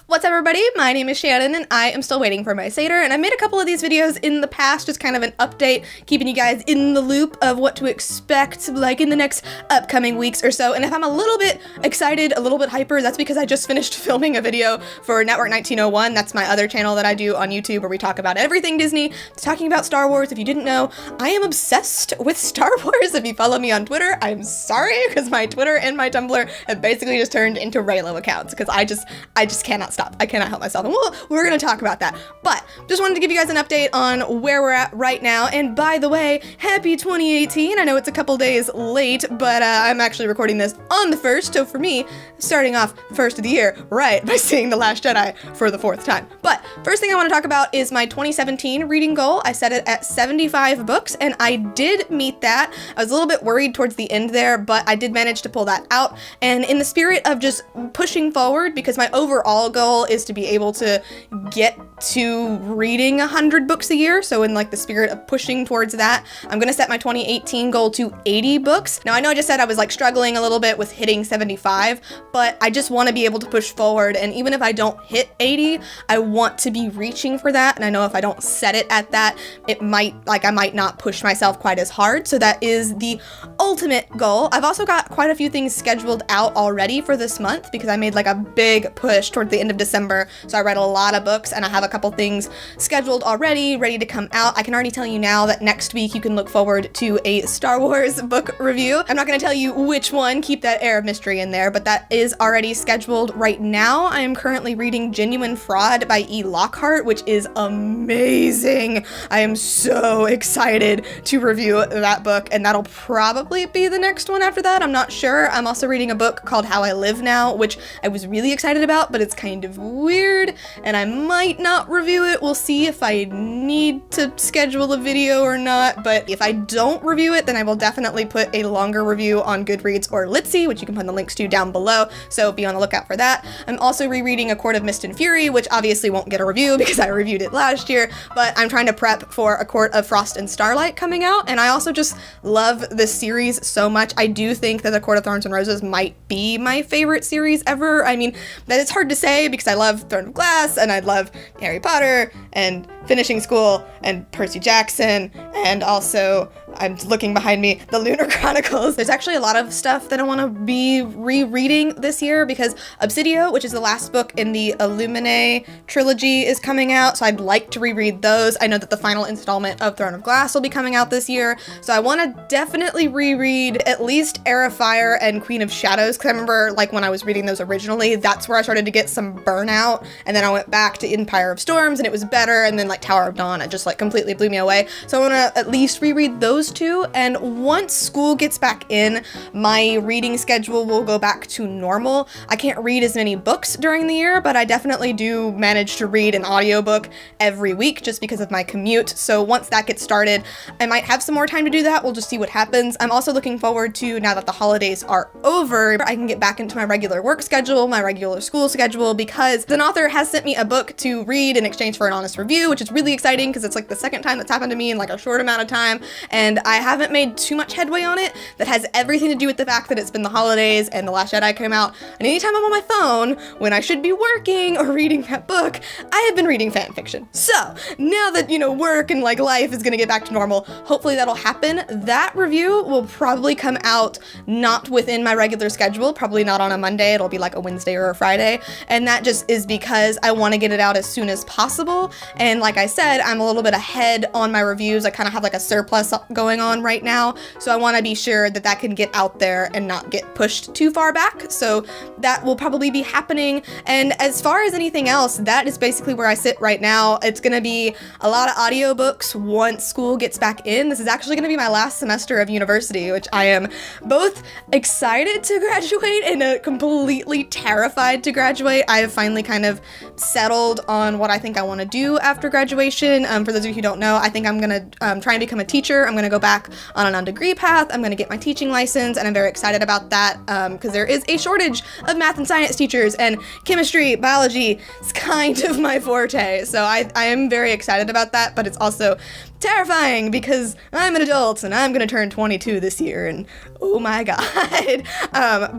What's up, everybody? My name is Shannon and I am still waiting for my Satyr, and I made a couple of these videos in the past, just kind of an update, keeping you guys in the loop of what to expect like in the next upcoming weeks or so. And if I'm a little bit excited, a little bit hyper, that's because I just finished filming a video for Network 1901. That's my other channel that I do on YouTube where we talk about everything Disney, talking about Star Wars. If you didn't know, I am obsessed with Star Wars. If you follow me on Twitter, I'm sorry, because my Twitter and my Tumblr have basically just turned into Raylo accounts because I just cannot stop. I cannot help myself, and we're gonna talk about that. But just wanted to give you guys an update on where we're at right now. And by the way, happy 2018. I know it's a couple days late, but I'm actually recording this on the 1st, so for me, starting off first of the year, right, by seeing The Last Jedi for the 4th time. But first thing I want to talk about is my 2017 reading goal. I set it at 75 books, and I did meet that. I was a little bit worried towards the end there, but I did manage to pull that out. And in the spirit of just pushing forward, because my overall goal is to be able to get to reading 100 books a year, so in like the spirit of pushing towards that, I'm gonna set my 2018 goal to 80 books. Now I know I just said I was like struggling a little bit with hitting 75, but I just want to be able to push forward, and even if I don't hit 80, I want to be reaching for that. And I know if I don't set it at that, it might, like, I might not push myself quite as hard, so that is the ultimate goal. I've also got quite a few things scheduled out already for this month because I made like a big push toward the end of December, so I read a lot of books and I have a couple things scheduled already, ready to come out. I can already tell you now that next week you can look forward to a Star Wars book review. I'm not going to tell you which one, keep that air of mystery in there, but that is already scheduled right now. I am currently reading Genuine Fraud by E. Lockhart, which is amazing. I am so excited to review that book, and that'll probably be the next one after that. I'm not sure. I'm also reading a book called How I Live Now, which I was really excited about, but it's kind of weird, and I might not review it. We'll see if I need to schedule a video or not, but if I don't review it, then I will definitely put a longer review on Goodreads or Litsy, which you can find the links to down below, so be on the lookout for that. I'm also rereading A Court of Mist and Fury, which obviously won't get a review because I reviewed it last year, but I'm trying to prep for A Court of Frost and Starlight coming out, and I also just love this series so much. I do think that A Court of Thorns and Roses might be my favorite series ever. I mean, that is hard to say because I love Throne of Glass, and I love Harry Potter, and Finishing School, and Percy Jackson, and also, I'm looking behind me, the Lunar Chronicles. There's actually a lot of stuff that I want to be rereading this year because Obsidio, which is the last book in the Illuminae trilogy, is coming out, so I'd like to reread those. I know that the final installment of Throne of Glass will be coming out this year, so I want to definitely reread at least Heir of Fire and Queen of Shadows, because I remember like when I was reading those originally, that's where I started to get some burnout, and then I went back to Empire of Storms and it was better, and then like Tower of Dawn, it just like completely blew me away. So I want to at least reread those two, and once school gets back in, my reading schedule will go back to normal. I can't read as many books during the year, but I definitely do manage to read an audiobook every week just because of my commute. So once that gets started, I might have some more time to do that. We'll just see what happens. I'm also looking forward to, now that the holidays are over, I can get back into my regular work schedule, my regular school schedule, because an author has sent me a book to read in exchange for an honest review, which is really exciting because it's like the second time that's happened to me in like a short amount of time, and I haven't made too much headway on it. That has everything to do with the fact that it's been the holidays and The Last Jedi came out, and anytime I'm on my phone when I should be working or reading that book, I have been reading fan fiction. So now that, you know, work and like life is gonna get back to normal, hopefully that'll happen. That review will probably come out not within my regular schedule, probably not on a Monday, it'll be like a Wednesday or a Friday, and that just is because I want to get it out as soon as possible. And like I said, I'm a little bit ahead on my reviews. I kind of have like a surplus going on right now, so I want to be sure that that can get out there and not get pushed too far back. So that will probably be happening. And as far as anything else, that is basically where I sit right now. It's gonna be a lot of audiobooks once school gets back in. This is actually gonna be my last semester of university, which I am both excited to graduate and completely terrified to graduate. I have finally kind of settled on what I think I want to do after graduation. For those of you who don't know, I think I'm gonna try and become a teacher. I'm gonna go back on an on-degree path. I'm gonna get my teaching license, and I'm very excited about that because there is a shortage of math and science teachers, and chemistry, biology is kind of my forte. So I am very excited about that, but it's also terrifying because I'm an adult and I'm gonna turn 22 this year, and oh my god.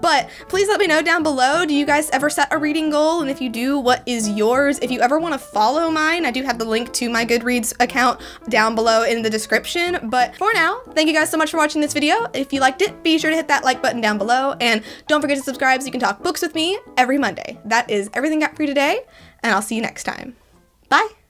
But please let me know down below, do you guys ever set a reading goal? And if you do, what is yours? If you ever want to follow mine, I do have the link to my Goodreads account down below in the description. But for now, thank you guys so much for watching this video. If you liked it, be sure to hit that like button down below, and don't forget to subscribe so you can talk books with me every Monday. That is everything I got for you today, and I'll see you next time. Bye!